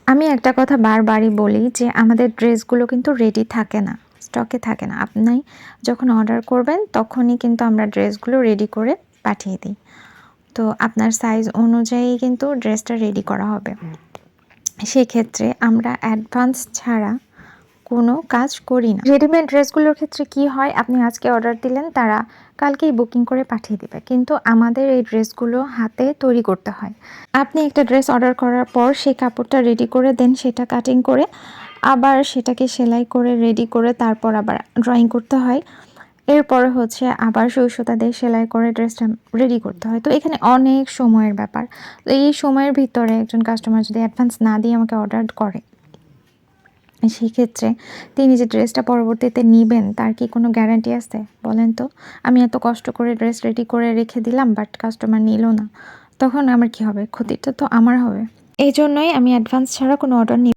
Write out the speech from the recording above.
আমি একটা কথা বারবারই বলি যে আমাদের ড্রেসগুলো কিন্তু রেডি থাকে না, স্টকে থাকে না। আপনি যখন অর্ডার করবেন তখনই কিন্তু আমরা ড্রেসগুলো রেডি করে পাঠিয়ে দিই। তো আপনার সাইজ অনুযায়ী কিন্তু ড্রেসটা রেডি করা হবে। সেক্ষেত্রে আমরা অ্যাডভান্স ছাড়া কোনো কাজ করি না। রেডিমেড ড্রেসগুলোর ক্ষেত্রে কি হয়, আপনি আজকে অর্ডার দিলেন, তারা কালকেই বুকিং করে পাঠিয়ে দিবে। কিন্তু আমাদের এই ড্রেসগুলো হাতে তৈরি করতে হয়। আপনি একটা ড্রেস অর্ডার করার পর সেই কাপড়টা রেডি করে দেন, সেটা কাটিং করে আবার সেটাকে সেলাই করে রেডি করে তারপর আবার ড্রয়িং করতে হয়। এরপরে হচ্ছে আবার সুই সুতা দিয়ে সেলাই করে ড্রেসটা রেডি করতে হয়। তো এখানে অনেক সময়ের ব্যাপার। তো এই সময়ের ভিতরে একজন কাস্টমার যদি অ্যাডভান্স না দিয়ে আমাকে অর্ডার করে, সেক্ষেত্রে তিনি যে ড্রেসটা পরবর্তীতে নিবেন তার কি কোনো গ্যারান্টি আছে বলেন তো? আমি এত কষ্ট করে ড্রেস রেডি করে রেখে দিলাম, বাট কাস্টমার নিল না, তখন আমার কি হবে? ক্ষতিটা তো আমার হবে। এই জন্যই আমি অ্যাডভান্স ছাড়া কোনো অর্ডার